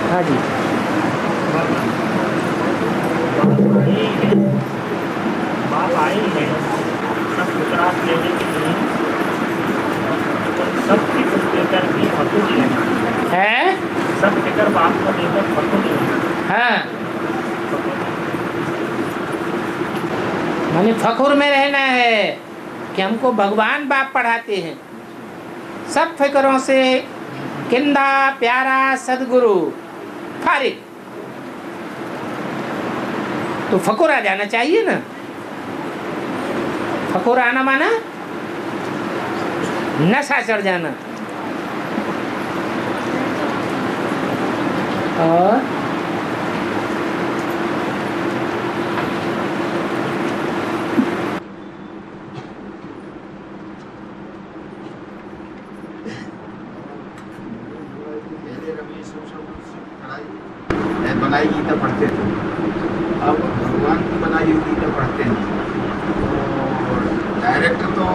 हाँ जी, बाप आई है सब गुजरात लेने के लिए, सब फिक्र लेकर के फतू लेना है। सब फिक्र बाप को लेकर फतू लेना। हाँ, माने फखुर में रहना है कि हमको भगवान बाप पढ़ाते हैं। सब फिक्रों से किंदा प्यारा सदगुरु फारिग, तो फकुर आ जाना चाहिए ना। फकुर आना माना नशा चढ़ जाना। और बनाई गीता पढ़ते थे, अब भगवान की बनाई हुई गीता पढ़ते हैं। और डायरेक्ट तो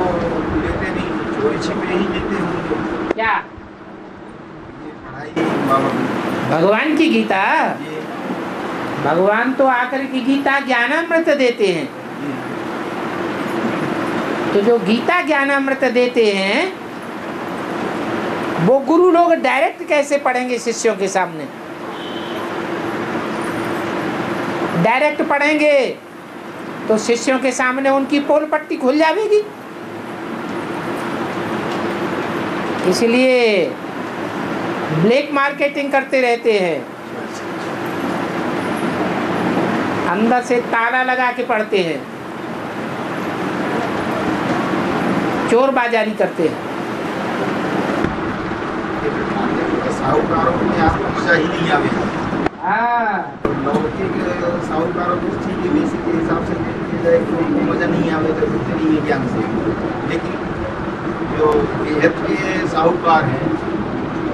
लेते नहीं, चोरी छिपे ही लेते हैं। क्या ये पढ़ाई बाबा भगवान की गीता? ये भगवान तो आकर की गीता ज्ञानामृत देते हैं। तो जो गीता ज्ञानामृत देते हैं वो गुरु लोग डायरेक्ट कैसे पढ़ेंगे शिष्यों के सामने? डायरेक्ट पढ़ेंगे तो शिष्यों के सामने उनकी पोल पट्टी खुल जाएगी। इसलिए ब्लैक मार्केटिंग करते रहते हैं, अंदर से ताला लगा के पढ़ते हैं, चोर बाजारी करते हैं। साहूकारों में आपको मजा ही नहीं आवेगा। हाँ, लौकिक साहूकारों को ठीक है, बेसिक के हिसाब से देखा जाए तो उनको मजा नहीं आवेगा जितनी ज्ञान से। लेकिन जो बेहद के साहूकार हैं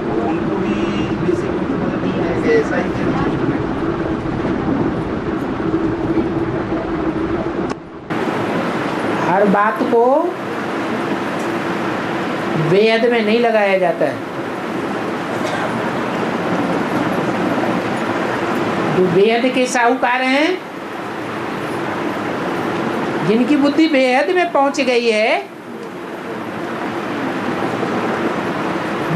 वो उनको भी बेसिक मजा नहीं आएगा, ऐसा ही चलता है। हर बात को बेहद में नहीं लगाया जाता है। जो बेहद के साहूकार हैं, जिनकी बुद्धि बेहद में पहुंच गई है,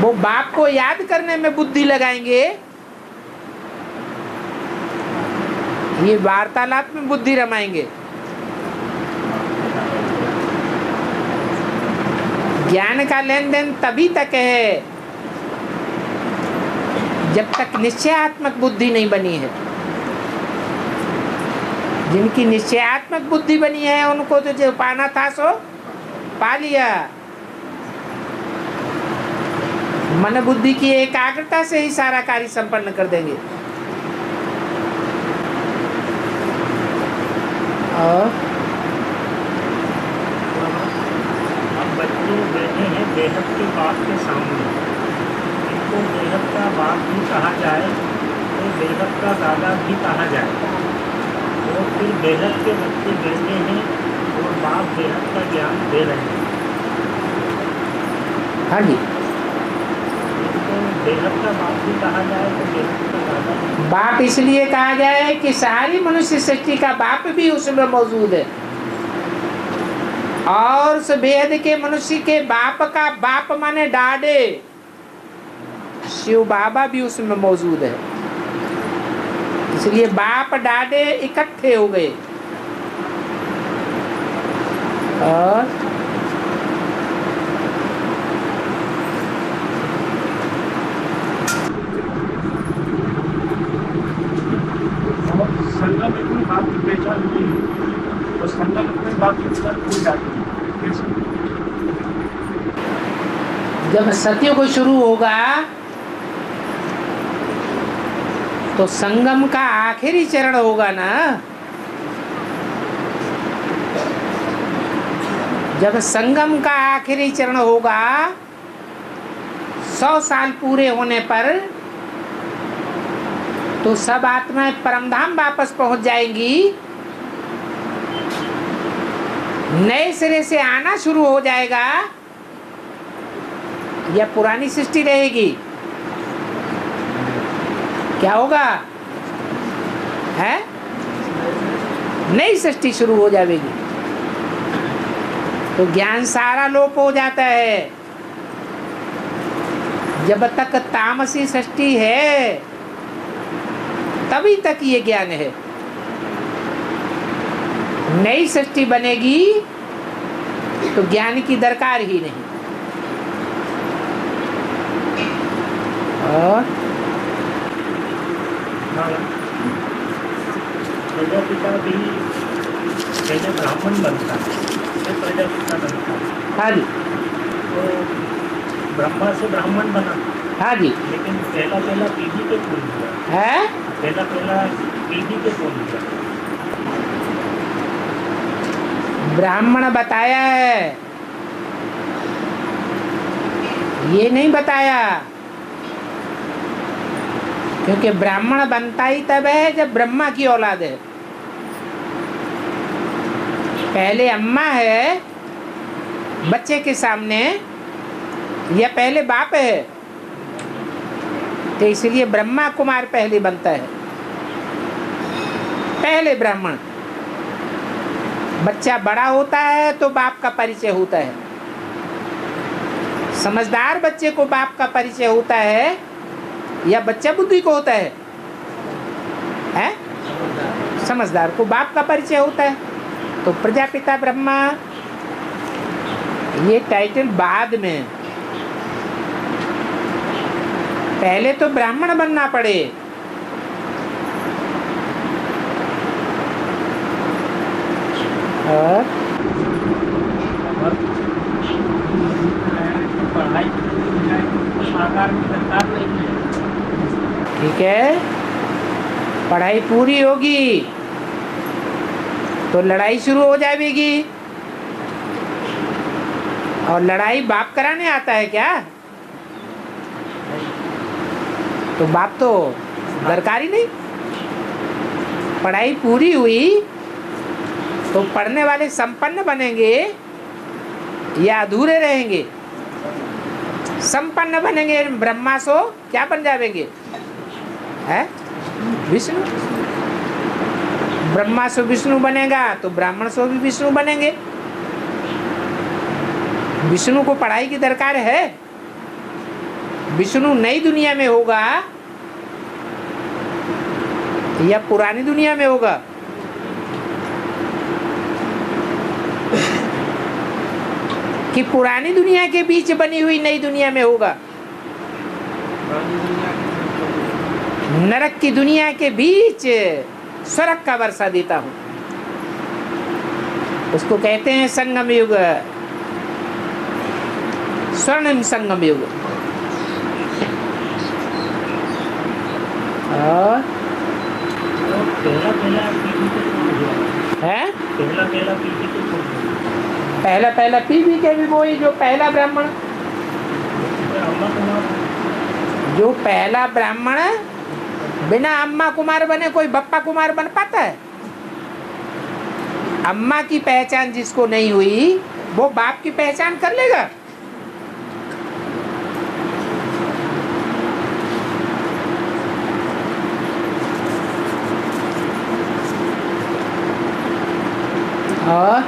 वो बाप को याद करने में बुद्धि लगाएंगे, ये वार्तालाप में बुद्धि रमाएंगे। ज्ञान का लेन देन तभी तक है जब तक निश्चयात्मक बुद्धि नहीं बनी है। जिनकी निश्चयात्मक बुद्धि बनी है उनको तो जो पाना था सो पा लिया। मन बुद्धि की एकाग्रता से ही सारा कार्य संपन्न कर देंगे। और अब बच्चे बैठे हैं बेहद के बाप के सामने, इनको बेहद का बाप भी कहा जाए तो बेहद का दादा भी कहा जाए। और फिर बेहद के बच्चे बैठे हैं और बाप बेहद का ज्ञान दे रहे हैं। हाँ जी, इनको बेहद का बाप भी कहा जाए तो बेहद का दादा भी। बाप इसलिए कहा जाए कि सारी मनुष्य सृष्टि का बाप भी उसमें मौजूद है, और उस बेहद के मनुष्य के बाप का बाप माने डाडे शिव बाबा भी उसमें मौजूद है। इसलिए बाप डाडे इकट्ठे हो गए। और संगम में कोई बात की पहचान नहीं है, तो संगम में कोई बात की पहचान हो जाती है। जब सतयुग शुरू होगा तो संगम का आखिरी चरण होगा ना। जब संगम का आखिरी चरण होगा 100 साल पूरे होने पर तो सब आत्माएं परमधाम वापस पहुंच जाएंगी, नए सिरे से आना शुरू हो जाएगा, या पुरानी सृष्टि रहेगी? क्या होगा? है नई सृष्टि शुरू हो जाएगी। तो ज्ञान सारा लोप हो जाता है। जब तक तामसी सृष्टि है तभी तक ये ज्ञान है। नई सृष्टि बनेगी तो ज्ञान की दरकार ही नहीं। और प्रजापिता भी पहले ब्राह्मण बनता है, फिर प्रजापिता बनता है। हाँ जी, तो ब्रह्मा से ब्राह्मण बना, हाँ जी, लेकिन पहला पीढ़ी के कौन हुआ? है पहला पीढ़ी के कौन हुआ? ब्राह्मण बताया है, ये नहीं बताया। क्योंकि ब्राह्मण बनता ही तब है जब ब्रह्मा की औलाद है। पहले अम्मा है बच्चे के सामने या पहले बाप है, तो इसलिए ब्रह्मा कुमार पहले बनता है, पहले ब्राह्मण। बच्चा बड़ा होता है तो बाप का परिचय होता है। समझदार बच्चे को बाप का परिचय होता है या बच्चा बुद्धि को होता है? समझदार को बाप का परिचय होता है। तो प्रजापिता ब्रह्मा ये टाइटल बाद में, पहले तो ब्राह्मण बनना पड़े। और पढ़ाई आकार की दरकार नहीं है। ठीक है, पढ़ाई पूरी होगी तो लड़ाई शुरू हो जाएगी। और लड़ाई बाप कराने आता है क्या? तो बाप तो दरकार ही नहीं। पढ़ाई पूरी हुई तो पढ़ने वाले संपन्न बनेंगे या अधूरे रहेंगे? संपन्न बनेंगे। ब्रह्मा सो क्या बन जाएंगे? है विष्णु। ब्रह्मा सो विष्णु बनेगा तो ब्राह्मण सो भी विष्णु बनेंगे। विष्णु को पढ़ाई की दरकार है? विष्णु नई दुनिया में होगा या पुरानी दुनिया में होगा? कि पुरानी दुनिया के बीच बनी हुई नई दुनिया में होगा? नरक की दुनिया के बीच स्वर्ग का वर्षा देता हूं, उसको कहते हैं संगम युग, स्वर्णिम संगम युग। और पहला पीढ़ी के भी वही जो पहला ब्राह्मण, जो पहला ब्राह्मण बिना अम्मा कुमार बने कोई बप्पा कुमार बन पाता है? अम्मा की पहचान जिसको नहीं हुई वो बाप की पहचान कर लेगा? और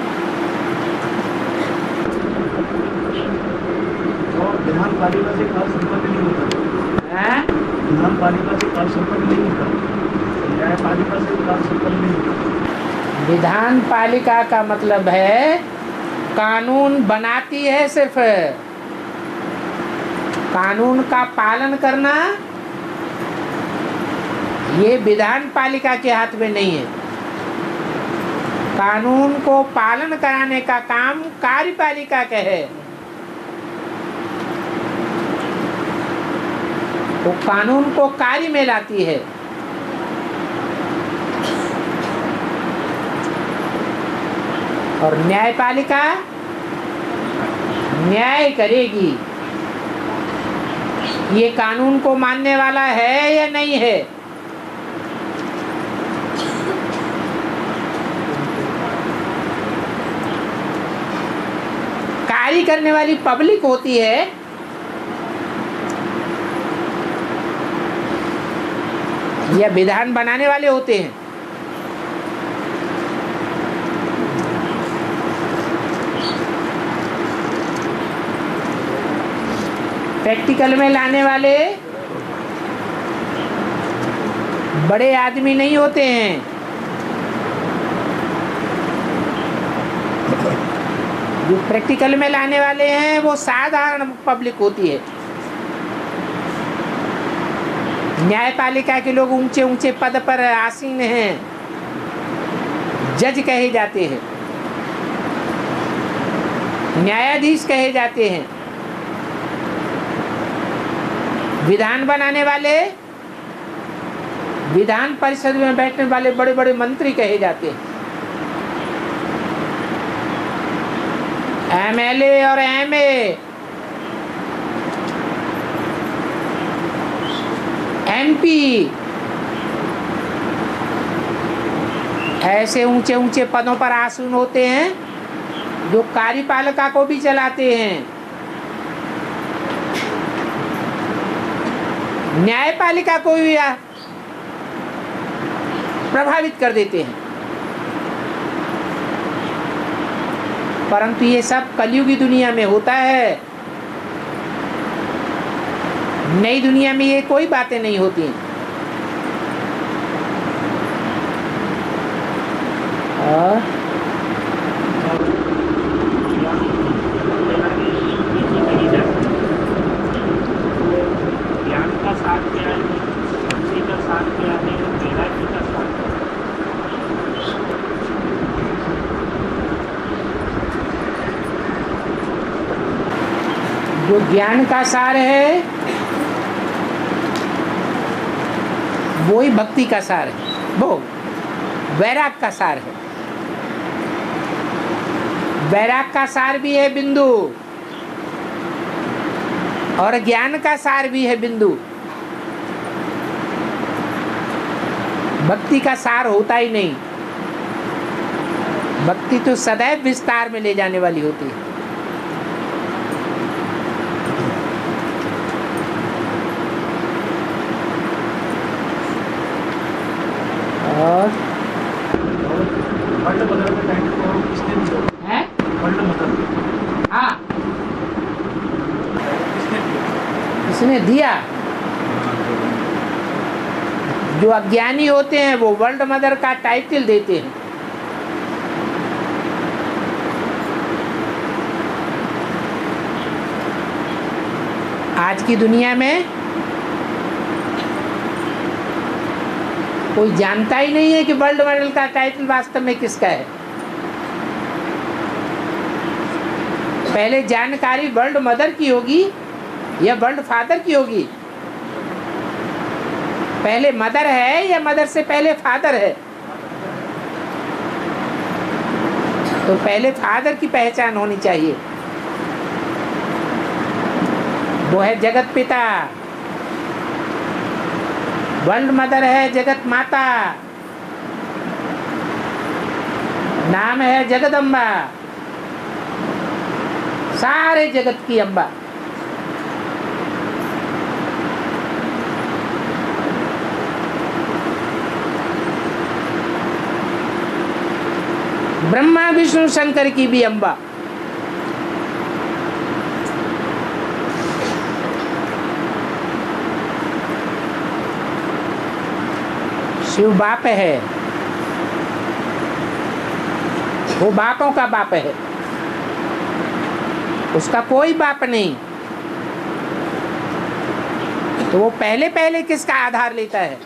विधान पालिका से काल संपन्न नहीं होता। विधान पालिका से काल संपन्न नहीं होता। न्याय पालिका से काल संपन्न नहीं होता। विधान पालिका का मतलब है कानून बनाती है, सिर्फ कानून का पालन करना ये विधान पालिका के हाथ में नहीं है। कानून को पालन कराने का काम कार्यपालिका का है। वो कानून को कार्य में लाती है। और न्यायपालिका न्याय करेगी, ये कानून को मानने वाला है या नहीं है। कार्य करने वाली पब्लिक होती है, या विधान बनाने वाले होते हैं। प्रैक्टिकल में लाने वाले बड़े आदमी नहीं होते हैं, जो प्रैक्टिकल में लाने वाले हैं वो साधारण पब्लिक होती है। न्यायपालिका के लोग ऊंचे ऊंचे पद पर आसीन हैं, जज कहे जाते हैं, न्यायाधीश कहे जाते हैं। विधान बनाने वाले, विधान परिषद में बैठने वाले बड़े बड़े मंत्री कहे जाते हैं। एमएलए और एमए, एमपी, ऐसे ऊंचे ऊंचे पदों पर आसीन होते हैं, जो कार्यपालिका को भी चलाते हैं, न्यायपालिका को भी प्रभावित कर देते हैं। परंतु ये सब कलयुगी दुनिया में होता है। नई दुनिया में ये कोई बातें नहीं होती। और ज्ञान का साथ क्या है, भक्ति का साथ क्या है, वैराग्य का साथ क्या है। जो ज्ञान का सार है वो ही भक्ति का सार है, वो वैराग का सार है। वैराग का सार भी है बिंदु, और ज्ञान का सार भी है बिंदु। भक्ति का सार होता ही नहीं। भक्ति तो सदैव विस्तार में ले जाने वाली होती है। और वर्ल्ड मदर के टाइम को किसने दिया है? वर्ल्ड मदर हाँ, किसने दिया? इसने दिया। जो अज्ञानी होते हैं वो वर्ल्ड मदर का टाइटल देते हैं। आज की दुनिया में कोई जानता ही नहीं है कि वर्ल्ड मदर का टाइटल वास्तव में किसका है। पहले जानकारी वर्ल्ड मदर की होगी या वर्ल्ड फादर की होगी? पहले मदर है या मदर से पहले फादर है? तो पहले फादर की पहचान होनी चाहिए। वो है जगत पिता। वर्ल्ड मदर है जगत माता, नाम है जगदम्बा, सारे जगत की अम्बा। ब्रह्मा विष्णु शंकर की भी अम्बा। शिव बाप है, वो बापों का बाप है, उसका कोई बाप नहीं। तो वो पहले पहले किसका आधार लेता है?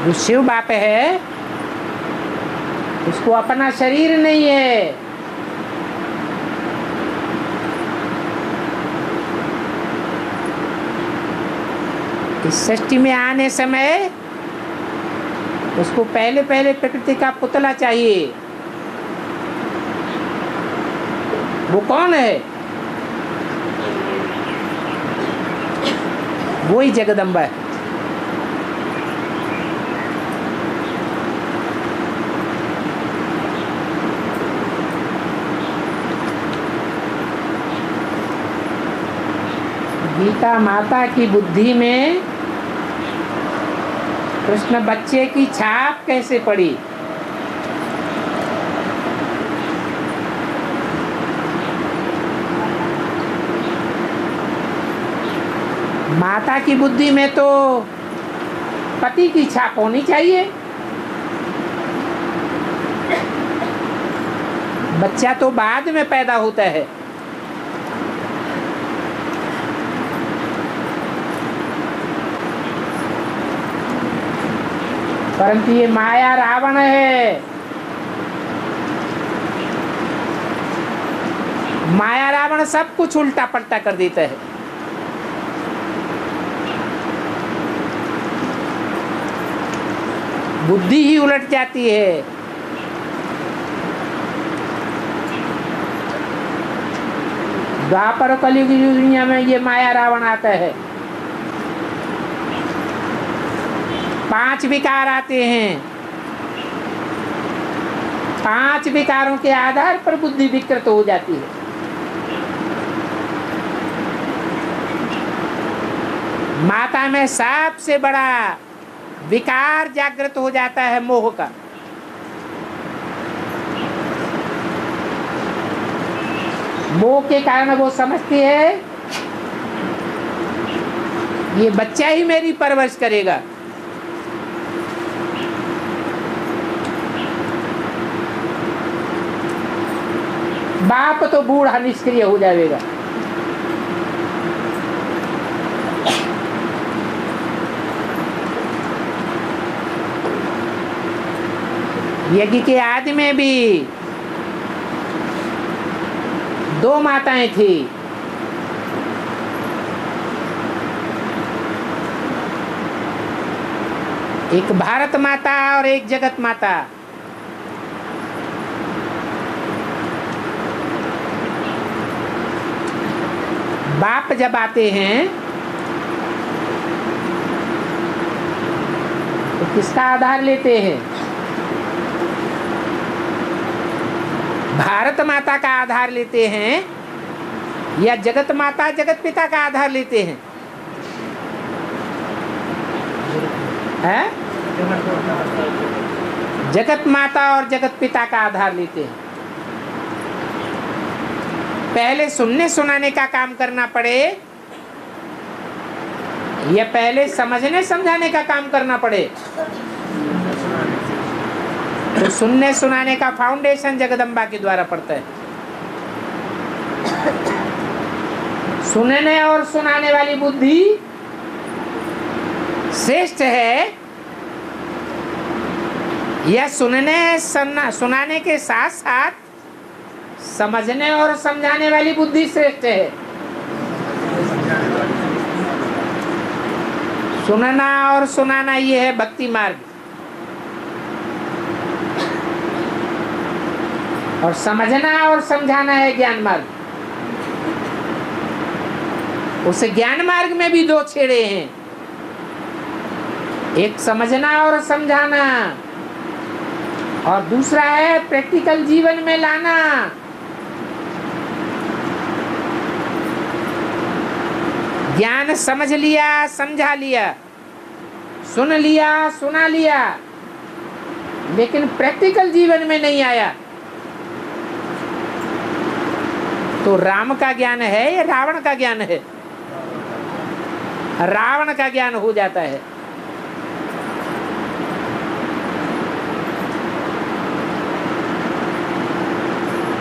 जो शिव बाप है उसको अपना शरीर नहीं है। इस सृष्टि में आने समय उसको पहले पहले प्रकृति का पुतला चाहिए। वो कौन है? वही जगदम्बा है। गीता माता की बुद्धि में कृष्ण बच्चे की छाप कैसे पड़ी? माता की बुद्धि में तो पति की छाप होनी चाहिए। बच्चा तो बाद में पैदा होता है। परंतु ये माया रावण है। माया रावण सब कुछ उल्टा पलटा कर देता है। बुद्धि ही उलट जाती है। द्वापर कलयुग की दुनिया में ये माया रावण आता है। 5 विकार आते हैं। 5 विकारों के आधार पर बुद्धि विकृत हो जाती है। माता में सबसे बड़ा विकार जागृत हो जाता है मोह का। मोह के कारण वो समझती है ये बच्चा ही मेरी परवरिश करेगा। बाप तो बूढ़ा निष्क्रिय हो जाएगा। यज्ञ के आदि में भी 2 माताएं थी। एक भारत माता और एक जगत माता। बाप जब आते हैं तो किसका आधार लेते हैं? भारत माता का आधार लेते हैं या जगत माता जगत पिता का आधार लेते हैं? है? जगत माता और जगत पिता का आधार लेते हैं। पहले सुनने सुनाने का काम करना पड़े या पहले समझने समझाने का काम करना पड़े? तो सुनने सुनाने का फाउंडेशन जगदम्बा के द्वारा पड़ता है। सुनने और सुनाने वाली बुद्धि श्रेष्ठ है या सुनाने के साथ साथ समझने और समझाने वाली बुद्धि श्रेष्ठ है? सुनना और सुनाना ये है भक्ति मार्ग, और समझना और समझाना है ज्ञान मार्ग। उस ज्ञान मार्ग में भी 2 छेड़े हैं, एक समझना और समझाना और दूसरा है प्रैक्टिकल जीवन में लाना। ज्ञान समझ लिया, समझा लिया, सुन लिया, सुना लिया, लेकिन प्रैक्टिकल जीवन में नहीं आया तो राम का ज्ञान है या रावण का ज्ञान है? रावण का ज्ञान हो जाता है।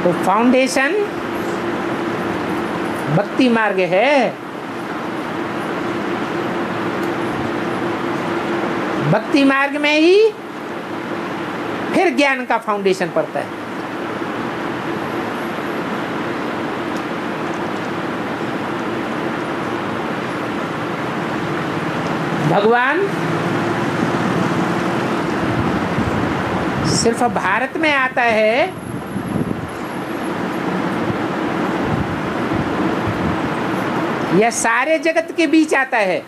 तो फाउंडेशन भक्ति मार्ग है। भक्ति मार्ग में ही फिर ज्ञान का फाउंडेशन पड़ता है। भगवान सिर्फ भारत में आता है या सारे जगत के बीच आता है?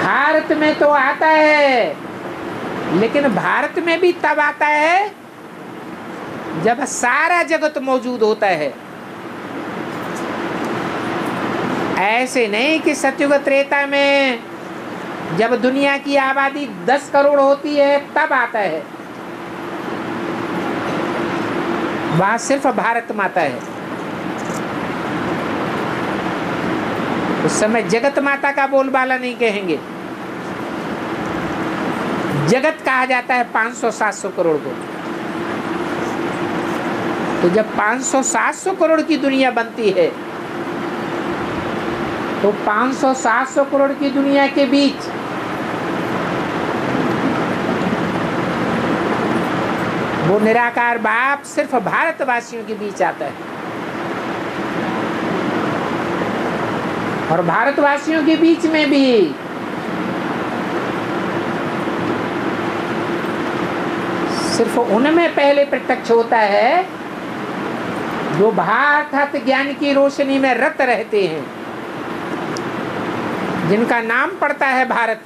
भारत में तो आता है, लेकिन भारत में भी तब आता है जब सारा जगत मौजूद होता है। ऐसे नहीं कि सतयुग त्रेता में जब दुनिया की आबादी 10 करोड़ होती है तब आता है। वहां सिर्फ भारत माता है। उस समय जगत माता का बोलबाला नहीं कहेंगे। जगत कहा जाता है 500-700 करोड़ को। तो जब 500-700 करोड़ की दुनिया बनती है तो 500-700 करोड़ की दुनिया के बीच वो निराकार बाप सिर्फ भारतवासियों के बीच आता है। और भारतवासियों के बीच में भी सिर्फ उनमें पहले प्रत्यक्ष होता है जो भारत ज्ञान की रोशनी में रत रहते हैं, जिनका नाम पड़ता है भारत।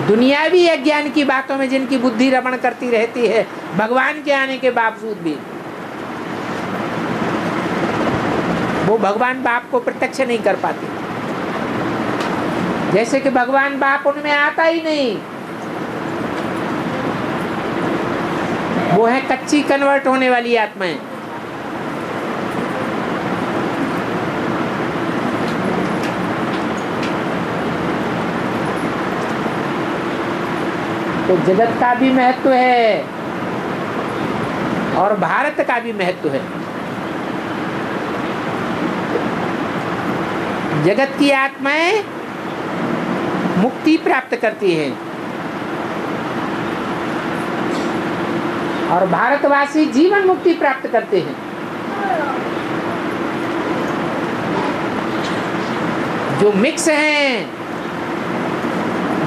दुनियावी अज्ञान की बातों में जिनकी बुद्धि रमण करती रहती है भगवान के आने के बावजूद भी, वो भगवान बाप को प्रत्यक्ष नहीं कर पाते। जैसे कि भगवान बाप उनमें आता ही नहीं। वो है कच्ची कन्वर्ट होने वाली आत्माएं। तो जगत का भी महत्व है और भारत का भी महत्व है। जगत की आत्माएं मुक्ति प्राप्त करती हैं और भारतवासी जीवन मुक्ति प्राप्त करते हैं। जो मिक्स हैं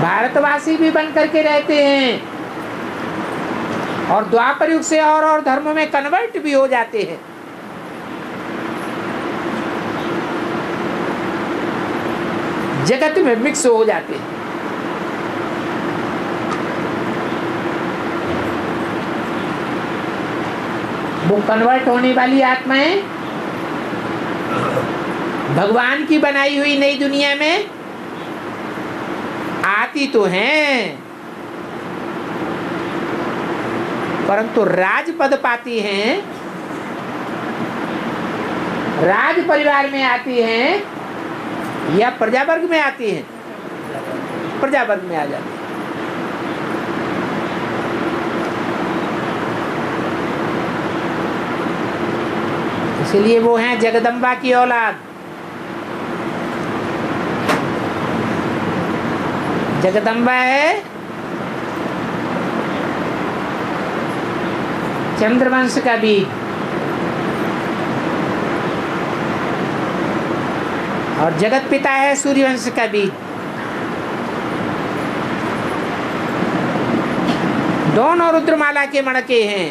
भारतवासी भी बन करके रहते हैं और द्वापर युग से और धर्मों में कन्वर्ट भी हो जाते हैं। जगत में मिक्स हो जाते हैं। वो कन्वर्ट होने वाली आत्माएं भगवान की बनाई हुई नई दुनिया में आती तो हैं, परंतु राजपद पाती हैं, राज परिवार में आती हैं या प्रजा वर्ग में आती हैं? प्रजा वर्ग में आ जाती है। इसलिए वो हैं जगदम्बा की औलाद। जगदम्बा है चंद्रवंश का बीज और जगत पिता है सूर्यवंश का बीज। दोनों रुद्रमाला के मणके हैं।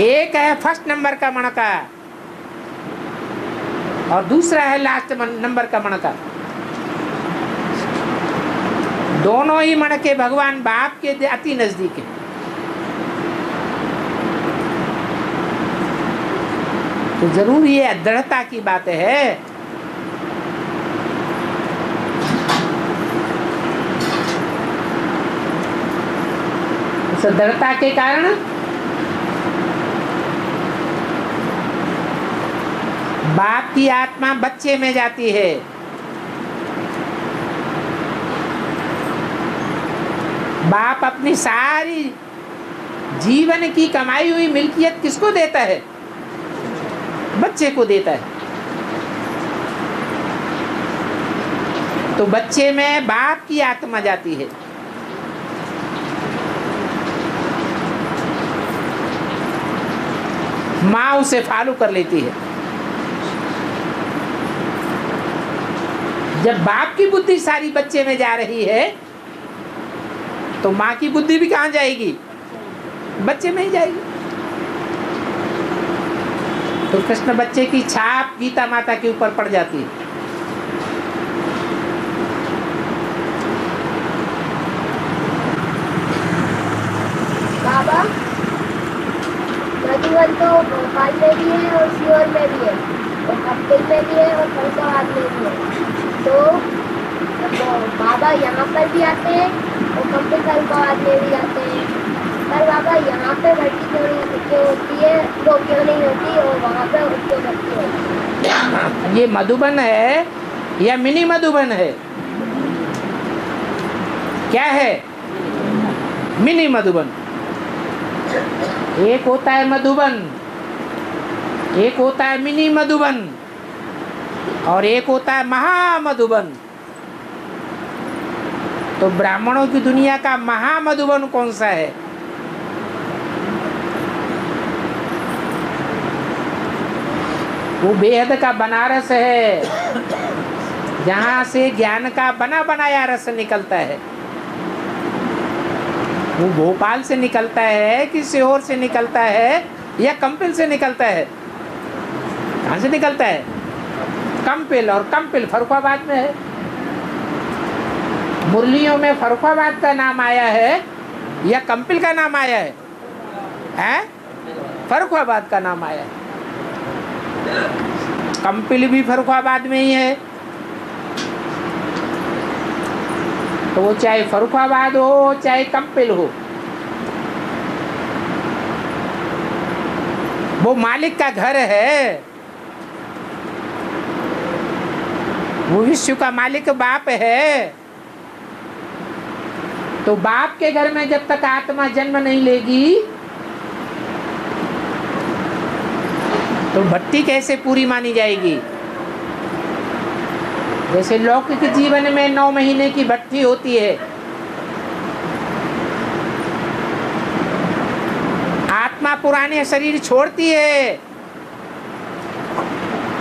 एक है फर्स्ट नंबर का मणका और दूसरा है लास्ट नंबर का मणका। दोनों ही मणके भगवान बाप के अति नजदीक हैं। तो जरूर ये दृढ़ता की बात है। इस दृढ़ता के कारण बाप की आत्मा बच्चे में जाती है बाप अपनी सारी जीवन की कमाई हुई मिल्कियत किसको देता है? बच्चे को देता है। तो बच्चे में बाप की आत्मा जाती है। माँ उसे फॉलो कर लेती है। जब बाप की बुद्धि सारी बच्चे में जा रही है तो माँ की बुद्धि भी कहाँ जाएगी? बच्चे में ही जाएगी। तो कृष्ण बच्चे की छाप गीता माता के ऊपर पड़ जाती है। बाबा मधुबन तो भोपाल में भी है और सीहोर में भी है और कपिल में भी है और फरीदाबाद में भी है। तो बाबा यहाँ पर भी आते हैं और कपिल फरीदाबाद में भी आते हैं। पर बाबा यहाँ पे भर्ती क्यों होती है, वो क्यों नहीं होती, और वहाँ पे क्यों भर्ती होती है? ये मधुबन है या मिनी मधुबन है? क्या है? मिनी मधुबन। एक होता है मधुबन, एक होता है मिनी मधुबन और एक होता है महामधुबन। तो ब्राह्मणों की दुनिया का महामधुबन कौन सा है? वो बेहद का बनारस है, जहाँ से ज्ञान का बना बनाया रस निकलता है। वो भोपाल से निकलता है कि सीहोर से निकलता है या कंपिल से निकलता है? कहाँ से निकलता है? कंपिल। और कंपिल फर्रुखाबाद में है। मुरलियों में फर्रुखाबाद का नाम आया है या कंपिल का नाम आया है? हैं? फर्रुखाबाद का नाम आया है। कंपिल भी फर्रुखाबाद में ही है। तो वो चाहे फर्रुखाबाद हो चाहे कंपिल हो, वो मालिक का घर है। वो विश्व का मालिक बाप है। तो बाप के घर में जब तक आत्मा जन्म नहीं लेगी तो भट्टी कैसे पूरी मानी जाएगी? जैसे लौकिक जीवन में 9 महीने की भट्टी होती है, आत्मा पुराने शरीर छोड़ती है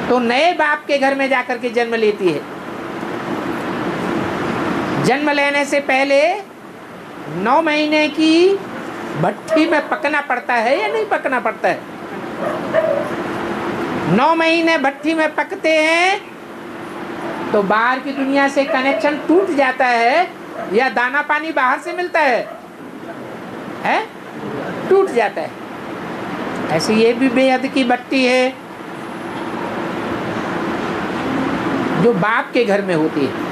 तो नए बाप के घर में जाकर के जन्म लेती है। जन्म लेने से पहले 9 महीने की भट्टी में पकना पड़ता है या नहीं पकना पड़ता है? 9 महीने भट्टी में पकते हैं तो बाहर की दुनिया से कनेक्शन टूट जाता है या दाना पानी बाहर से मिलता है? हैं? टूट जाता है। ऐसे ये भी बेहद की भट्टी है जो बाप के घर में होती है।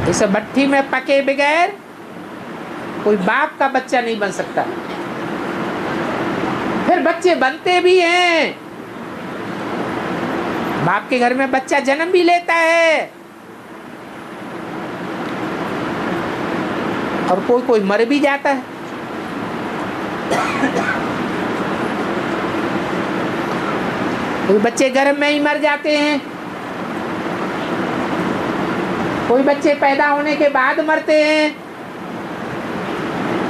इस भट्टी में पके बगैर कोई बाप का बच्चा नहीं बन सकता। फिर बच्चे बनते भी हैं, बाप के घर में बच्चा जन्म भी लेता है और कोई कोई मर भी जाता है। कोई बच्चे गर्भ में ही मर जाते हैं, कोई बच्चे पैदा होने के बाद मरते हैं,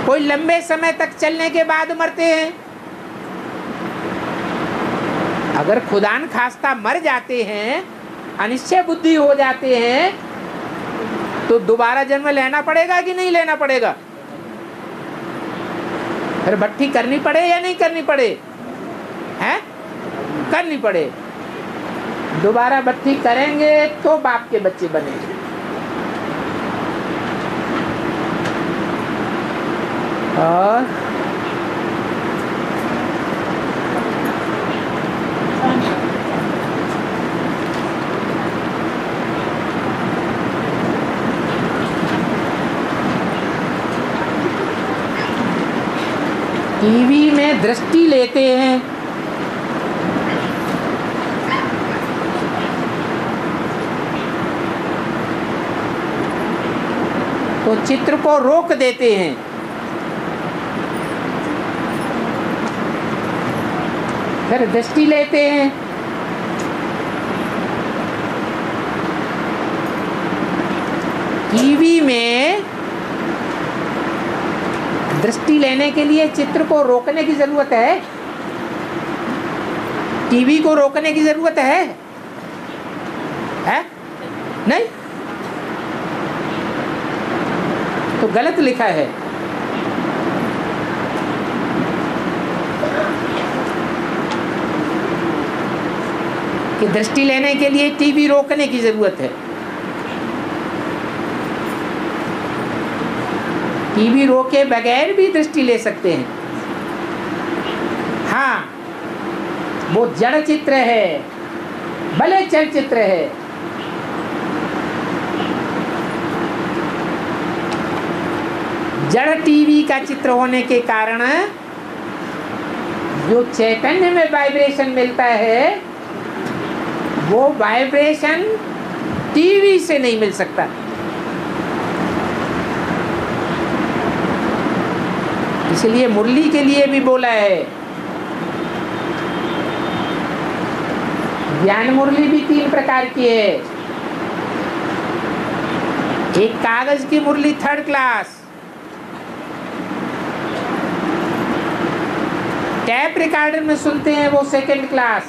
कोई लंबे समय तक चलने के बाद मरते हैं। अगर खुदान खास्ता मर जाते हैं, अनिश्चय बुद्धि हो जाते हैं, तो दोबारा जन्म लेना पड़ेगा कि नहीं लेना पड़ेगा? फिर भट्टी करनी पड़े या नहीं करनी पड़े? हैं? करनी पड़े। दोबारा भट्टी करेंगे तो बाप के बच्चे बनेंगे। और टीवी में दृष्टि लेते हैं, तो चित्र को रोक देते हैं। फिर दृष्टि लेते हैं। टीवी में दृष्टि लेने के लिए चित्र को रोकने की जरूरत है? टीवी को रोकने की जरूरत है? नहीं। तो गलत लिखा है। कि दृष्टि लेने के लिए टीवी रोकने की जरूरत है। टीवी रोके बगैर भी दृष्टि ले सकते हैं। हाँ, वो जड़ चित्र है, भले चलचित्र है। जड़ टीवी का चित्र होने के कारण जो चैतन्य में वाइब्रेशन मिलता है, वो वाइब्रेशन टीवी से नहीं मिल सकता। इसलिए मुरली के लिए भी बोला है। ज्ञान मुरली भी 3 प्रकार की है। एक कागज की मुरली 3rd क्लास, टैप रिकॉर्डर में सुनते हैं वो 2nd क्लास,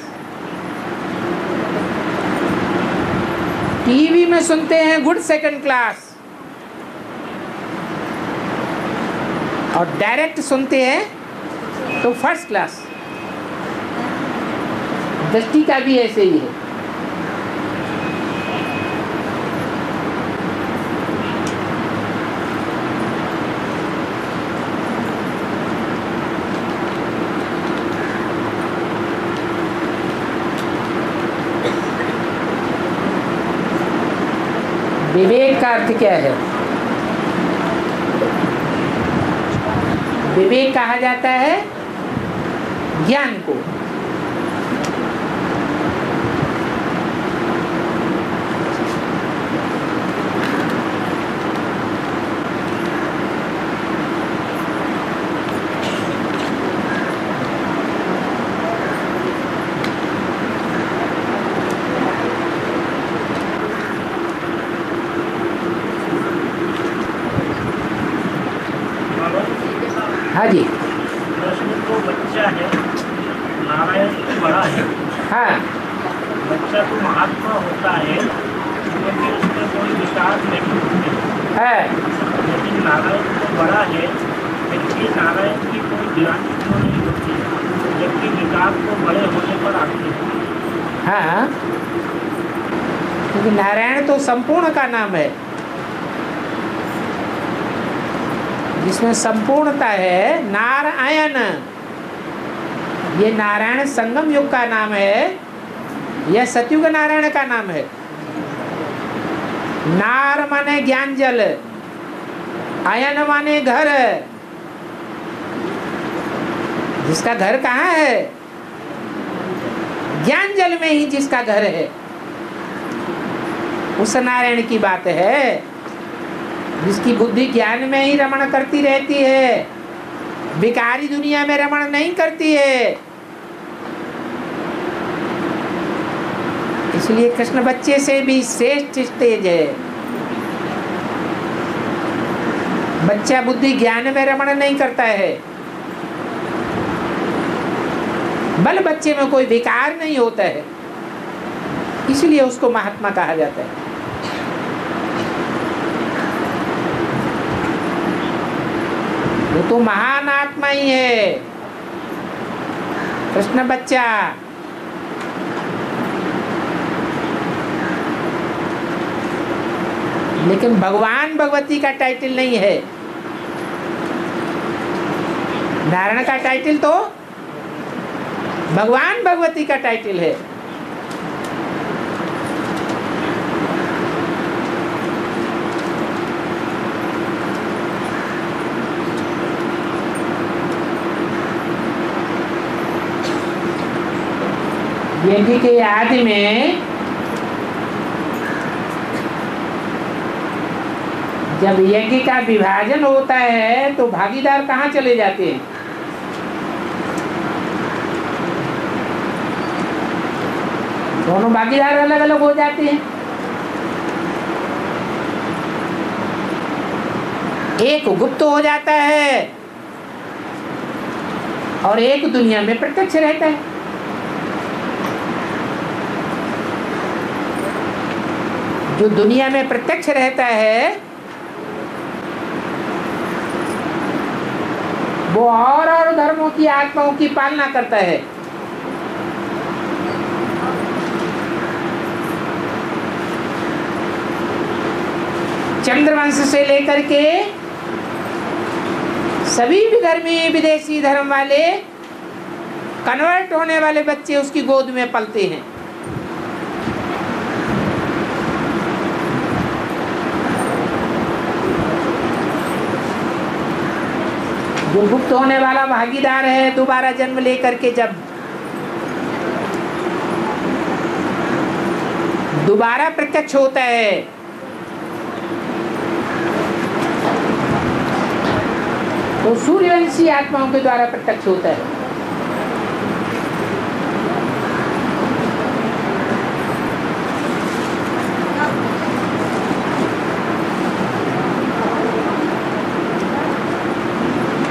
टीवी में सुनते हैं गुड 2nd क्लास, और डायरेक्ट सुनते हैं तो 1st क्लास। दृष्टि का भी ऐसे ही है। विवेक का अर्थ क्या है? विवेक कहा जाता है ज्ञान को। हाँ जी। उसमें तो बच्चा है, नारायण तो बड़ा है। हाँ, बच्चा तो महात्मा होता है, क्योंकि उसमें कोई विकास नहीं होते। है। लेकिन नारायण तो बड़ा है, लेकिन नारायण की कोई ज्ञान क्यों नहीं होती, जबकि विकास तो बड़े होने पर आती है। हाँ, क्योंकि नारायण तो संपूर्ण का नाम है, जिसमें संपूर्णता है। नारायण, ये नारायण संगम युग का नाम है, यह सतयुग नारायण का नाम है। नार माने ज्ञान जल, आयन माने घर। जिसका घर कहाँ है? ज्ञान जल में ही जिसका घर है, उस नारायण की बात है। जिसकी बुद्धि ज्ञान में ही रमण करती रहती है, विकारी दुनिया में रमण नहीं करती है। इसलिए कृष्ण बच्चे से भी श्रेष्ठ स्टेज है। बच्चा बुद्धि ज्ञान में रमण नहीं करता है, बल बच्चे में कोई विकार नहीं होता है, इसलिए उसको महात्मा कहा जाता है। वो तो महान आत्मा ही है कृष्ण बच्चा। लेकिन भगवान भगवती का टाइटल नहीं है। नारायण का टाइटल तो भगवान भगवती का टाइटल है। यज्ञ के आदि में जब यज्ञ का विभाजन होता है तो भागीदार कहाँ चले जाते हैं? दोनों भागीदार अलग अलग हो जाते हैं। एक गुप्त हो जाता है और एक दुनिया में प्रत्यक्ष रहता है। जो दुनिया में प्रत्यक्ष रहता है वो और धर्मों की आत्माओं की पालना करता है। चंद्रवंश से लेकर के सभी विधर्मी विदेशी धर्म वाले कन्वर्ट होने वाले बच्चे उसकी गोद में पलते हैं। जो गुप्त होने वाला भागीदार है दोबारा जन्म लेकर के जब दोबारा प्रत्यक्ष होता है तो सूर्यवंशी आत्माओं के द्वारा प्रत्यक्ष होता है।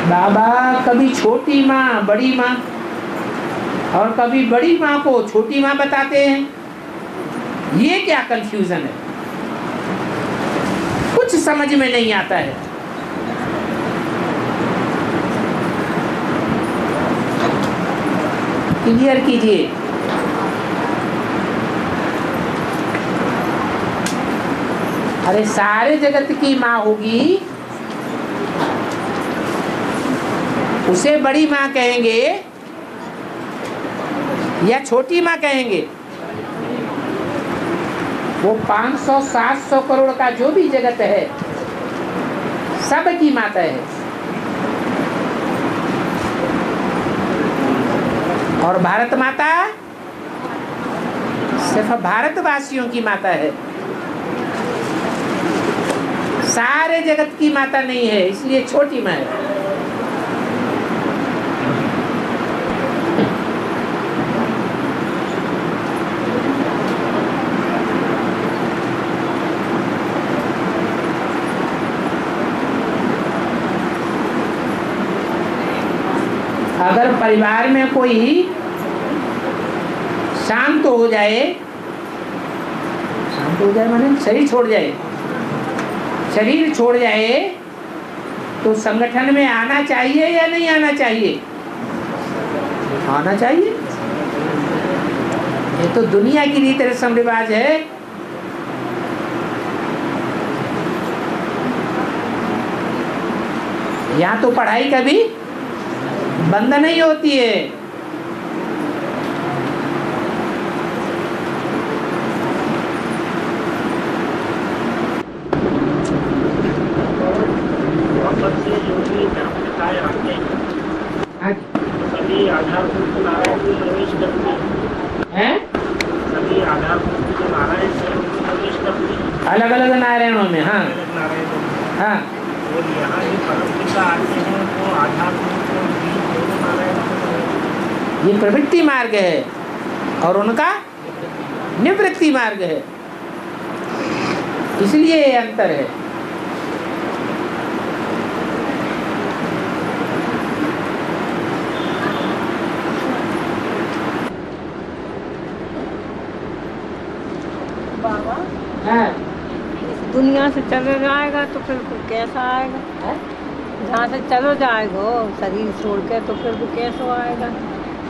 बाबा कभी छोटी माँ बड़ी माँ और कभी बड़ी माँ को छोटी माँ बताते हैं। ये क्या कंफ्यूजन है, कुछ समझ में नहीं आता है। क्लियर कीजिए। अरे सारे जगत की माँ होगी उसे बड़ी माँ कहेंगे या छोटी माँ कहेंगे? वो 500-700 करोड़ का जो भी जगत है सब की माता है। और भारत माता सिर्फ भारतवासियों की माता है, सारे जगत की माता नहीं है, इसलिए छोटी माँ है। अगर परिवार में कोई शांत हो जाए, शांत हो जाए माने शरीर छोड़ जाए, शरीर छोड़ जाए तो संगठन में आना चाहिए या नहीं आना चाहिए? आना चाहिए। ये तो दुनिया की रीत रस्म रिवाज है। यहाँ तो पढ़ाई कभी बंद नहीं होती है। सभी आधारभूत नारायण में प्रवेश करते हैं। सभी आधारभूत जो नारायण है उनमें प्रवेश करते हैं अलग अलग नारायणों में। हाँ नारायणों में। हाँ। और यहाँ जो परम पिता आते हैं वो आधारभूत और बीज दोनों नारायणों में। ये प्रवृत्ति मार्ग है और उनका निवृत्ति मार्ग है, इसलिए ये अंतर है। बाबा हाँ। इस दुनिया से चले जाएगा तो फिर कैसा आएगा? जहाँ से चलो जाएगा शरीर छोड़ के तो फिर वो कैसे आएगा?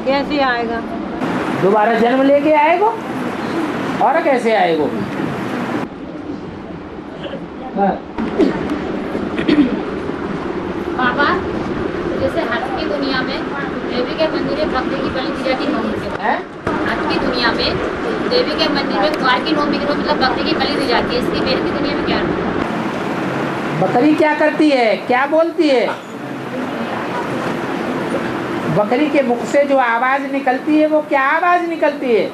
कैसे आएगा? दोबारा जन्म लेके आएगो और कैसे आएगो? हाँ। बाबा जैसे हाथ की दुनिया में देवी के मंदिर में बकरी की बलि दी जाती है। हाथ की दुनिया में देवी के मंदिर में कुआर की नौमी की मतलब बकरी की बलि दी जाती है। इसकी वेद की दुनिया में क्या है? बकरी क्या करती है, क्या बोलती है? बकरी के मुख से जो आवाज निकलती है वो क्या आवाज निकलती है?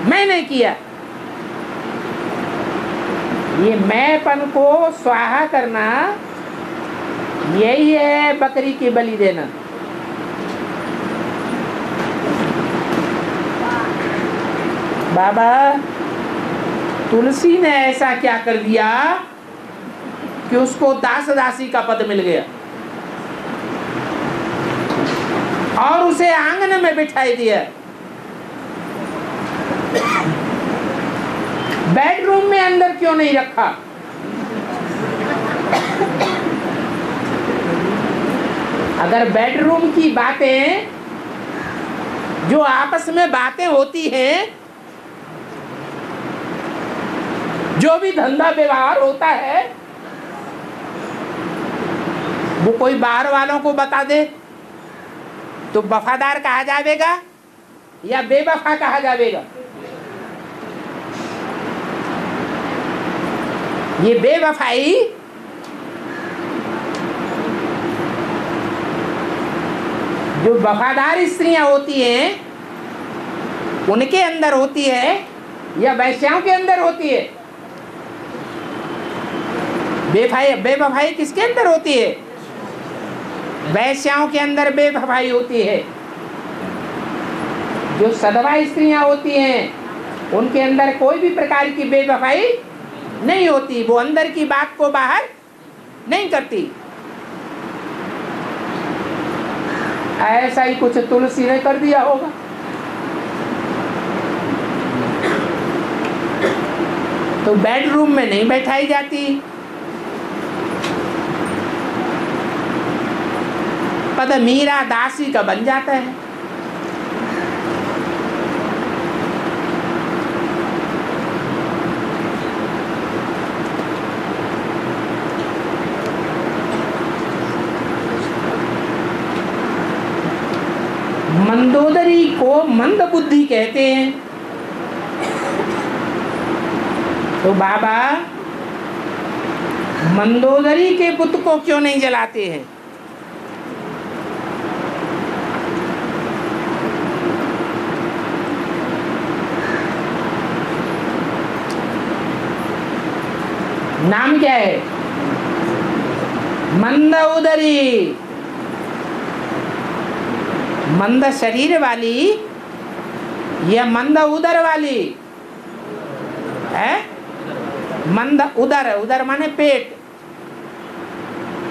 मैंने किया। ये मैंपन को स्वाहा करना, यही है बकरी की बलि देना। बाबा तुलसी ने ऐसा क्या कर दिया कि उसको दास दासी का पद मिल गया और उसे आंगन में बिठाई दिया। बेडरूम में अंदर क्यों नहीं रखा? अगर बेडरूम की बातें, जो आपस में बातें होती हैं, जो भी धंधा व्यवहार होता है, वो कोई बाहर वालों को बता दे तो वफादार कहा जाएगा या बेवफा कहा जाएगा? ये बेवफाई जो वफादार स्त्रियां होती हैं उनके अंदर होती है या वैश्याओं के अंदर होती है? बेवफाई किसके अंदर होती है? वैश्याओं के अंदर बेवफाई होती है। जो सधवा स्त्रियां होती हैं उनके अंदर कोई भी प्रकार की बेवफाई नहीं होती, वो अंदर की बात को बाहर नहीं करती। ऐसा ही कुछ तुलसी ने कर दिया होगा। तो बेडरूम में नहीं बैठाई जाती, पद मीरा दासी का बन जाता है। मंदोदरी को मंद बुद्धि कहते हैं। तो बाबा मंदोदरी के बुत को क्यों नहीं जलाते हैं? नाम क्या है? मंद उदरी। मंद शरीर वाली या मंद उदर वाली है? मंद उदर, उदर माने पेट।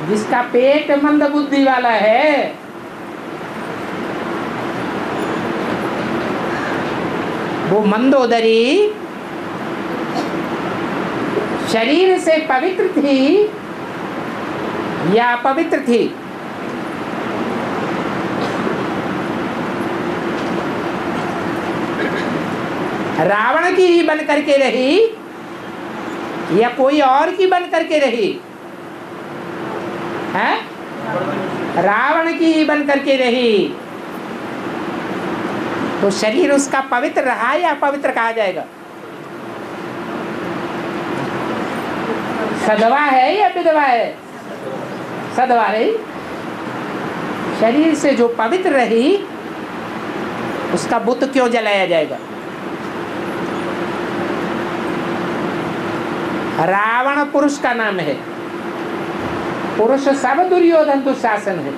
जिसका पेट मंद बुद्धि वाला है वो मंदोदरी शरीर से पवित्र थी या अपवित्र थी? रावण की ही बन करके रही या कोई और की बन करके रही है? रावण की ही बन करके रही। तो शरीर उसका पवित्र रहा या अपवित्र कहा जाएगा? सधवा है या विधवा है? सधवा रही। शरीर से जो पवित्र रही उसका बुत क्यों जलाया जाएगा? रावण पुरुष का नाम है। पुरुष सब दुर्योधन दुशासन है,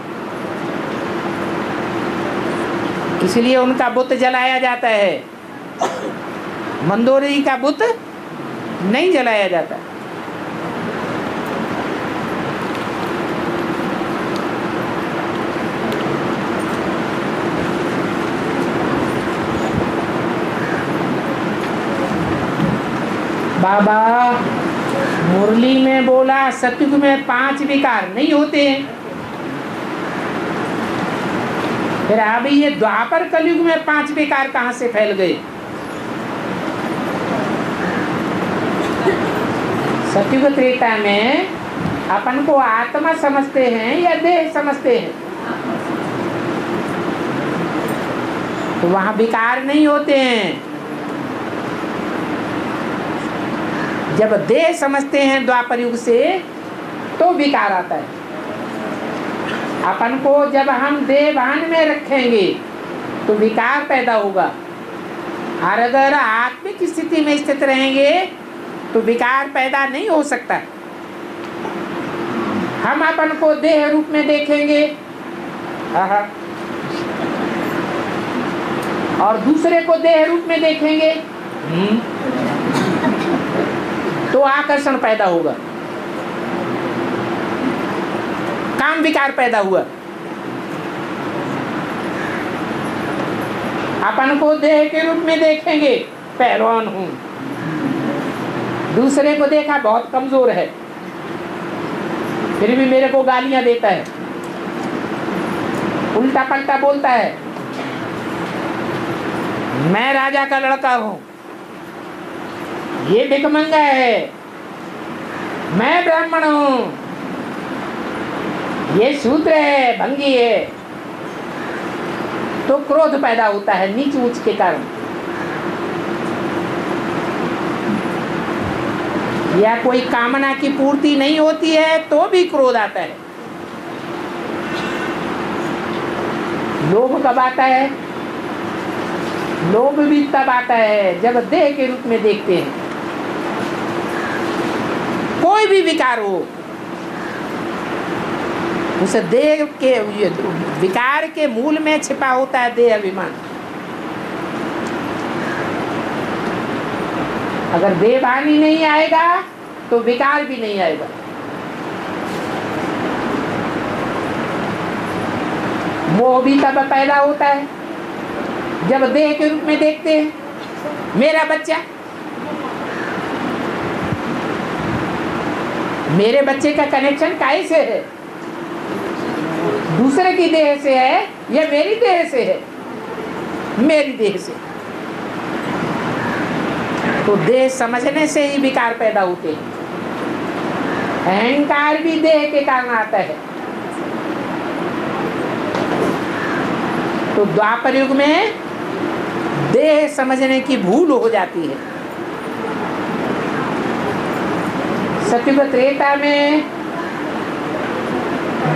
इसलिए उनका बुत जलाया जाता है। मंदोदरी का बुत नहीं जलाया जाता। बाबा मुरली में बोला सतयुग में 5 विकार नहीं होते हैं। फिर अभी ये द्वापर कलयुग में 5 विकार कहां से फैल गए? सतयुग त्रेता में अपन को आत्मा समझते हैं या देह समझते हैं? तो वहां विकार नहीं होते हैं। जब देह समझते हैं द्वापर युग से तो विकार आता है। अपन को जब हम देह भान में रखेंगे तो विकार पैदा होगा, और अगर आत्मिक स्थिति में स्थित रहेंगे तो विकार पैदा नहीं हो सकता। हम अपन को देह रूप में देखेंगे और दूसरे को देह रूप में देखेंगे तो आकर्षण पैदा होगा, काम विकार पैदा हुआ। अपन को देह के रूप में देखेंगे, पहलवान हूं, दूसरे को देखा बहुत कमजोर है, फिर भी मेरे को गालियां देता है, उल्टा पलटा बोलता है। मैं राजा का लड़का हूं, ये भिखमंगा है, मैं ब्राह्मण हूं, ये शूद्र है, भंगी है। तो क्रोध पैदा होता है नीच ऊंच के कारण, या कोई कामना की पूर्ति नहीं होती है तो भी क्रोध आता है। लोभ कब आता है? लोभ भी तब आता है जब देह के रूप में देखते हैं। कोई भी विकार हो, उस देह के विकार के मूल में छिपा होता है देह अभिमान। अगर देहभान ही नहीं आएगा तो विकार भी नहीं आएगा। मोह भी तब पैदा होता है जब देह के रूप में देखते हैं मेरा बच्चा, मेरे बच्चे का कनेक्शन काहे से है? दूसरे की देह से है या मेरी देह से है? मेरी देह से। तो देह समझने से ही विकार पैदा होते हैं। अहंकार भी देह के कारण आता है। तो द्वापर युग में देह समझने की भूल हो जाती है। सतयुग त्रेता में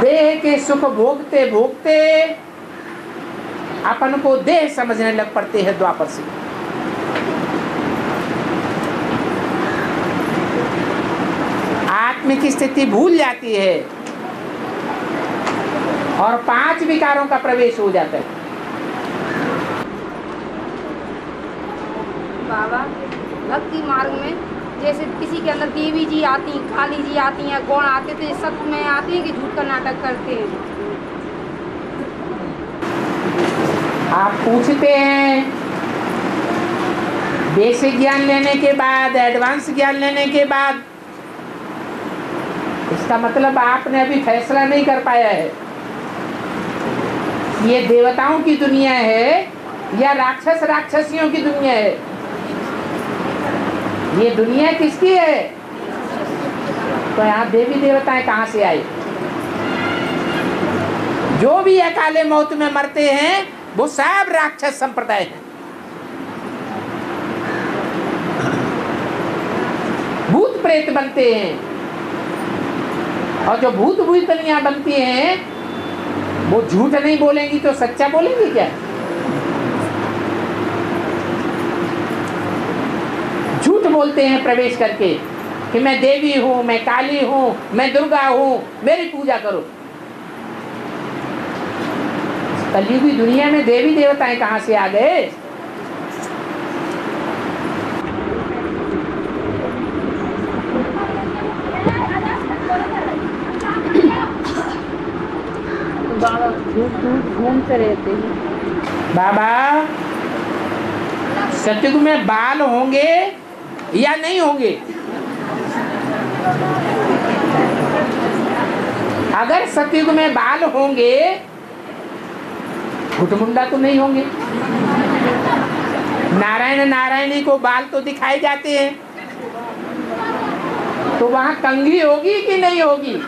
देह के सुख भोगते भोगते अपन को देह समझने लग पड़ते हैं द्वापर से। आत्म की स्थिति भूल जाती है और 5 विकारों का प्रवेश हो जाता है। बाबा, भक्ति मार्ग में जैसे किसी के अंदर देवी जी आती हैं, काली जी आती हैं, गौण आते थे, सत्य में आते हैं कि झूठ का नाटक करते हैं? आप पूछते हैं, बेसिक ज्ञान लेने के बाद, एडवांस ज्ञान लेने के बाद, इसका मतलब आपने अभी फैसला नहीं कर पाया है ये देवताओं की दुनिया है या राक्षस राक्षसियों की दुनिया है। ये दुनिया किसकी है? तो यहाँ देवी देवताएं कहाँ से आए? जो भी अकाले मौत में मरते हैं वो सब राक्षस संप्रदाय हैं, भूत प्रेत बनते हैं। और जो भूत भूतनियां बनती हैं वो झूठ नहीं बोलेंगी तो सच्चा बोलेंगी क्या? झूठ बोलते हैं प्रवेश करके कि मैं देवी हूं, मैं काली हूं, मैं दुर्गा हूं, मेरी पूजा करो। कलयुगी दुनिया में देवी देवताएं कहां से आ गए? बाबा घूमते रहते हैं। बाबा, सतयुग में बाल होंगे या नहीं होंगे? अगर सतयुग में बाल होंगे, घुटमुंडा तो नहीं होंगे। नारायण नारायणी को बाल तो दिखाए जाते हैं, तो वहां कंघी होगी कि नहीं होगी?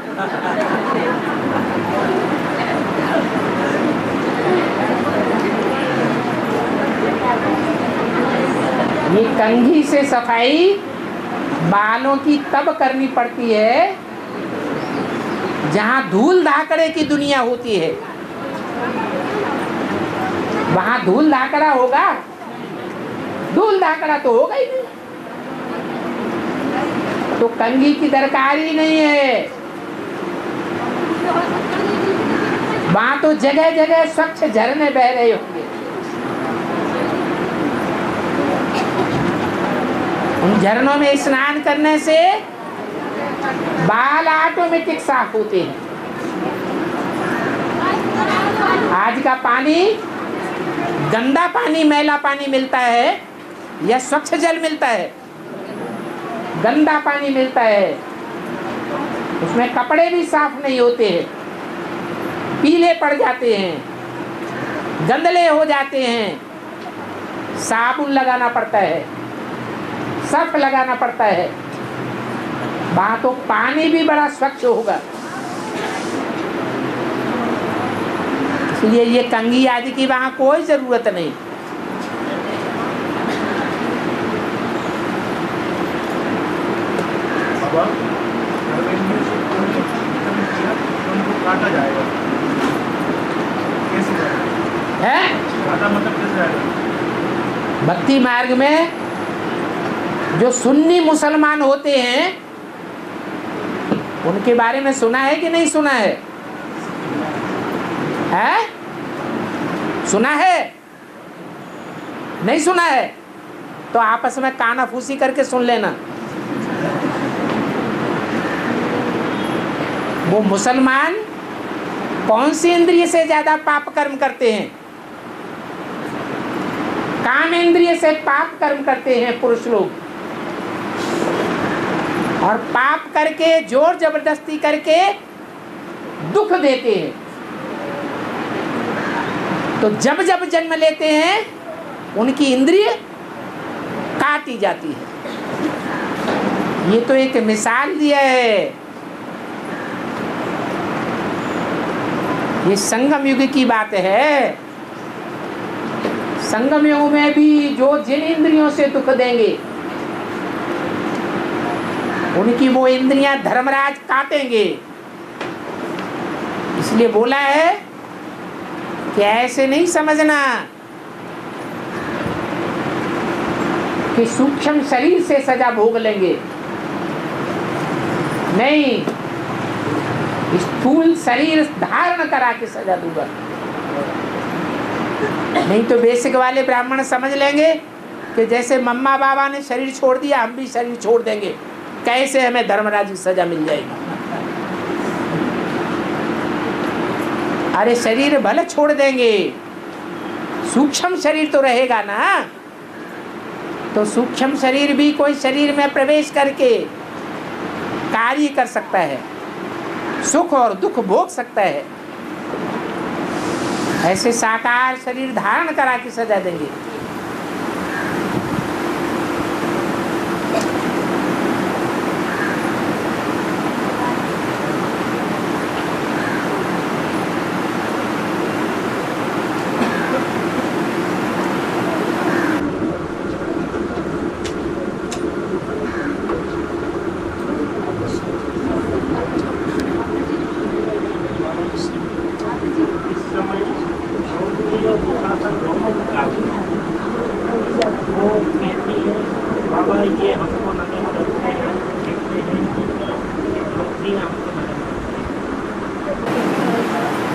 ये कंघी से सफाई बालों की तब करनी पड़ती है जहां धूल धाकड़े की दुनिया होती है। वहां धूल धाकड़ा होगा? धूल धाकड़ा तो होगा ही नहीं। तो कंघी की दरकार ही नहीं है। वहां तो जगह जगह स्वच्छ झरने बह रहे होंगे। उन झरनों में स्नान करने से बाल ऑटोमेटिक साफ होते हैं। आज का पानी गंदा पानी, मैला पानी मिलता है या स्वच्छ जल मिलता है? गंदा पानी मिलता है, उसमें कपड़े भी साफ नहीं होते हैं, पीले पड़ जाते हैं, गंदले हो जाते हैं, साबुन लगाना पड़ता है, सर्फ लगाना पड़ता है। वहां तो पानी भी बड़ा स्वच्छ होगा। इसलिए ये कंघी आदि की वहां कोई जरूरत नहीं। काटा जाएगा कैसे है काटा मतलब कैसे जाएगा? भक्ति मार्ग में जो सुन्नी मुसलमान होते हैं उनके बारे में सुना है कि नहीं सुना है? है? सुना है? नहीं सुना है तो आपस में कानाफूसी करके सुन लेना। वो मुसलमान कौन सी इंद्रिय से ज्यादा पाप कर्म करते हैं? काम इंद्रिय से पाप कर्म करते हैं पुरुष लोग, और पाप करके जोर जबरदस्ती करके दुख देते हैं। तो जब जब जन्म लेते हैं उनकी इंद्रिय काटी जाती है। ये तो एक मिसाल दिया है। ये संगम युग की बात है। संगम युग में भी जो जिन इंद्रियों से दुख देंगे उनकी वो इंद्रियां धर्मराज काटेंगे। इसलिए बोला है कि ऐसे नहीं समझना कि सूक्ष्म शरीर से सजा भोग लेंगे, नहीं, स्थूल शरीर धारण करा के सजा दूंगा। नहीं तो बेसिक वाले ब्राह्मण समझ लेंगे कि जैसे मम्मा बाबा ने शरीर छोड़ दिया हम भी शरीर छोड़ देंगे, कैसे हमें धर्मराज की सजा मिल जाएगी। अरे शरीर भले छोड़ देंगे, सूक्ष्म शरीर तो रहेगा ना। तो सूक्ष्म शरीर भी कोई शरीर में प्रवेश करके कार्य कर सकता है, सुख और दुख भोग सकता है। ऐसे साकार शरीर धारण करा के सजा देंगे।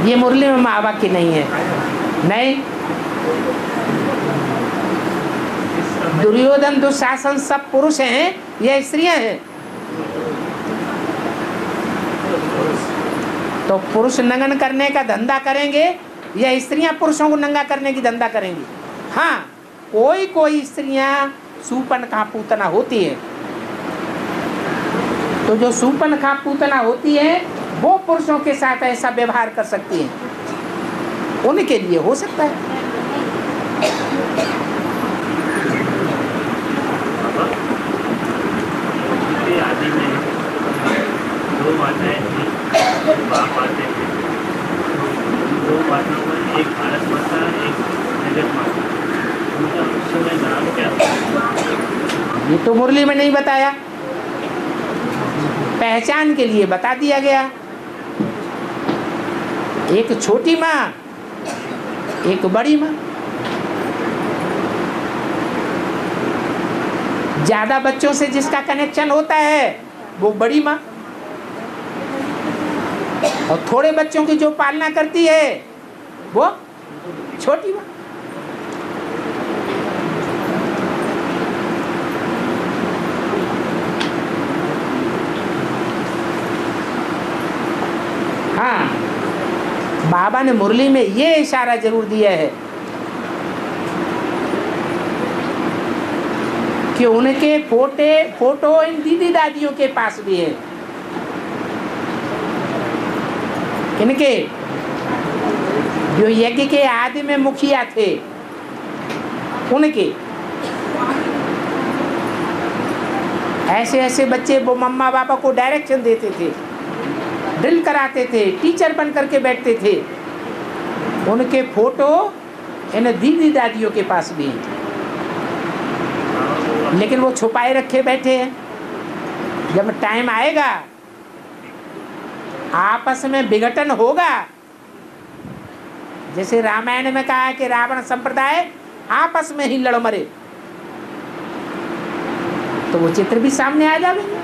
ये मुरली में माँ बाप की नहीं है, नहीं। दुर्योधन दुशासन सब पुरुष हैं या स्त्रियां हैं? तो पुरुष नंगन करने का धंधा करेंगे या स्त्रियां पुरुषों को नंगा करने की धंधा करेंगी? हाँ, कोई कोई स्त्रियां सूपनखा पूतना होती है। तो जो सूपनखा पूतना होती है वो पुरुषों के साथ ऐसा व्यवहार कर सकती हैं, उनके लिए हो सकता है। आदि में दो माताएं थी, बाप आते थे। दो माताओं में एक भारत माता, एक जगत माता। उनका उस समय नाम क्या था? ये तो मुरली में नहीं बताया, पहचान के लिए बता दिया गया। एक छोटी माँ, एक बड़ी माँ। ज्यादा बच्चों से जिसका कनेक्शन होता है वो बड़ी माँ, और थोड़े बच्चों की जो पालना करती है वो छोटी माँ। हाँ, बाबा ने मुरली में ये इशारा जरूर दिया है कि उनके फोटो इन दीदी दादियों के पास भी है। इनके जो यज्ञ के आदि में मुखिया थे उनके ऐसे ऐसे बच्चे वो मम्मा पापा को डायरेक्शन देते थे, ड्रिल कराते थे, टीचर बन करके बैठते थे। उनके फोटो इन दीदी दादियों के पास भी हैं, लेकिन वो छुपाए रखे बैठे हैं। जब टाइम आएगा आपस में विघटन होगा, जैसे रामायण में कहा है कि रावण संप्रदाय आपस में ही लड़ मरे, तो वो चित्र भी सामने आ जाएंगे।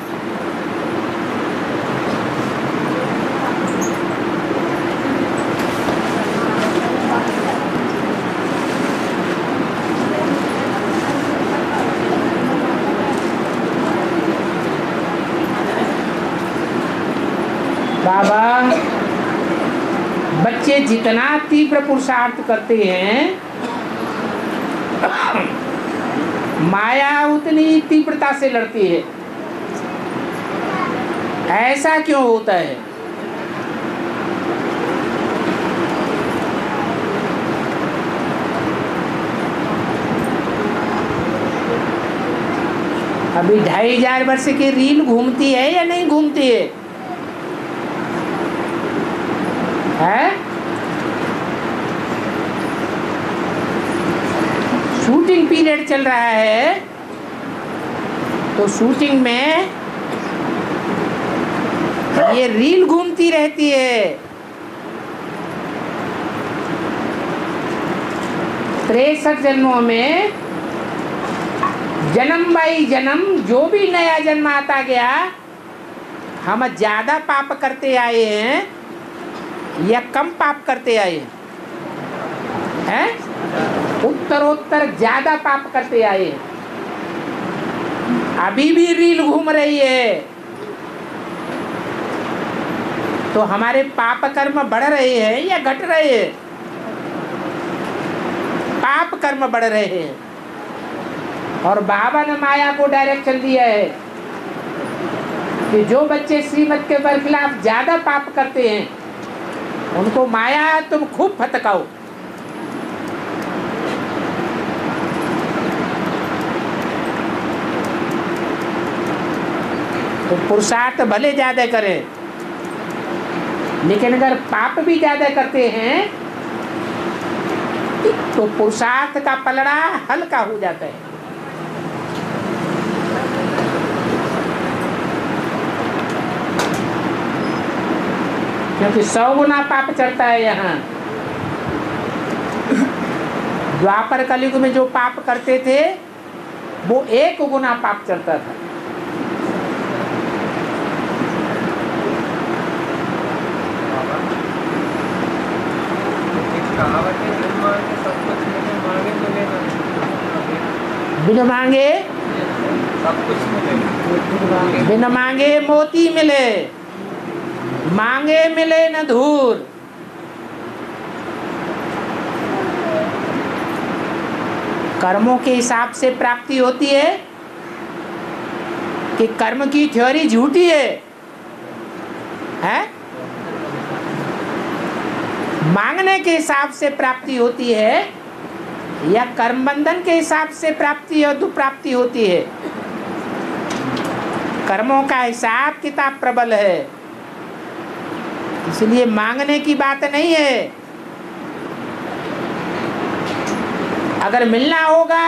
बाबा, बच्चे जितना तीव्र पुरुषार्थ करते हैं माया उतनी तीव्रता से लड़ती है। ऐसा क्यों होता है? अभी 2500 वर्ष की रील घूमती है या नहीं घूमती है? शूटिंग पीरियड चल रहा है, तो शूटिंग में ये रील घूमती रहती है। 63 जन्मों में जन्म बाई जन्म जो भी नया जन्म आता गया, हम ज्यादा पाप करते आए हैं या कम पाप करते आए हैं? उत्तरोत्तर ज्यादा पाप करते आए हैं। अभी भी रील घूम रही है, तो हमारे पाप कर्म बढ़ रहे हैं या घट रहे हैं? पाप कर्म बढ़ रहे हैं। और बाबा ने माया को डायरेक्शन दिया है कि जो बच्चे श्रीमत के बरखिलाफ ज्यादा पाप करते हैं उनको माया तुम खूब फटकाओ। तो पुरुषार्थ भले ज्यादा करें, लेकिन अगर पाप भी ज्यादा करते हैं तो पुरुषार्थ का पलड़ा हल्का हो जाता है। क्योंकि 100 गुना पाप चढ़ता है यहाँ। द्वापर कलयुग में जो पाप करते थे वो 1 गुना पाप चढ़ता था। बिन मांगे सब कुछ मिले, बिन मांगे मोती मिले, मांगे मिले न धूर। कर्मों के हिसाब से प्राप्ति होती है कि कर्म की थ्योरी झूठी है? मांगने के हिसाब से प्राप्ति होती है या कर्म बंधन के हिसाब से प्राप्ति और दुप्राप्ति होती है? कर्मों का हिसाब किताब प्रबल है, इसलिए मांगने की बात नहीं है। अगर मिलना होगा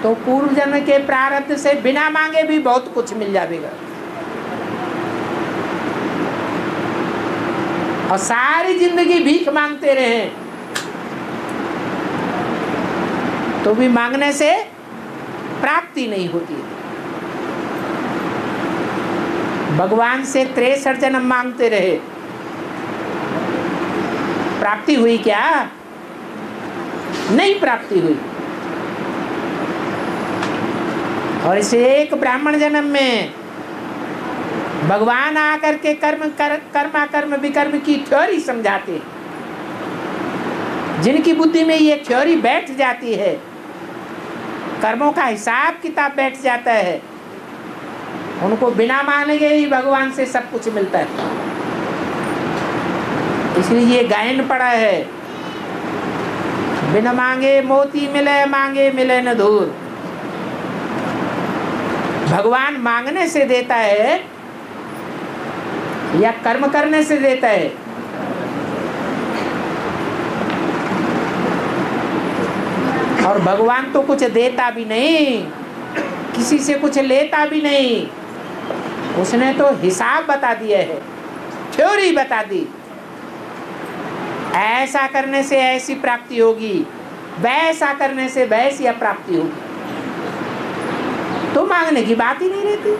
तो पूर्व जन्म के प्रारब्ध से बिना मांगे भी बहुत कुछ मिल जाएगा। और सारी जिंदगी भीख मांगते रहे तो भी मांगने से प्राप्ति नहीं होती। भगवान से 63 जन्म मांगते रहे, प्राप्ति हुई क्या? नहीं प्राप्ति हुई। और इस एक ब्राह्मण जन्म में भगवान आकर के कर्म विकर्म की थ्योरी समझाते हैं। जिनकी बुद्धि में ये थ्योरी बैठ जाती है, कर्मों का हिसाब किताब बैठ जाता है, उनको बिना मांगे ही भगवान से सब कुछ मिलता है। इसलिए ये गायन पड़ा है, बिन मांगे मोती मिले, मांगे मिले न धूर। भगवान मांगने से देता है या कर्म करने से देता है? और भगवान तो कुछ देता भी नहीं, किसी से कुछ लेता भी नहीं, उसने तो हिसाब बता दिया है, थ्योरी बता दी। ऐसा करने से ऐसी प्राप्ति होगी, वैसा करने से वैसी अप्राप्ति होगी। तो मांगने की बात ही नहीं रहती।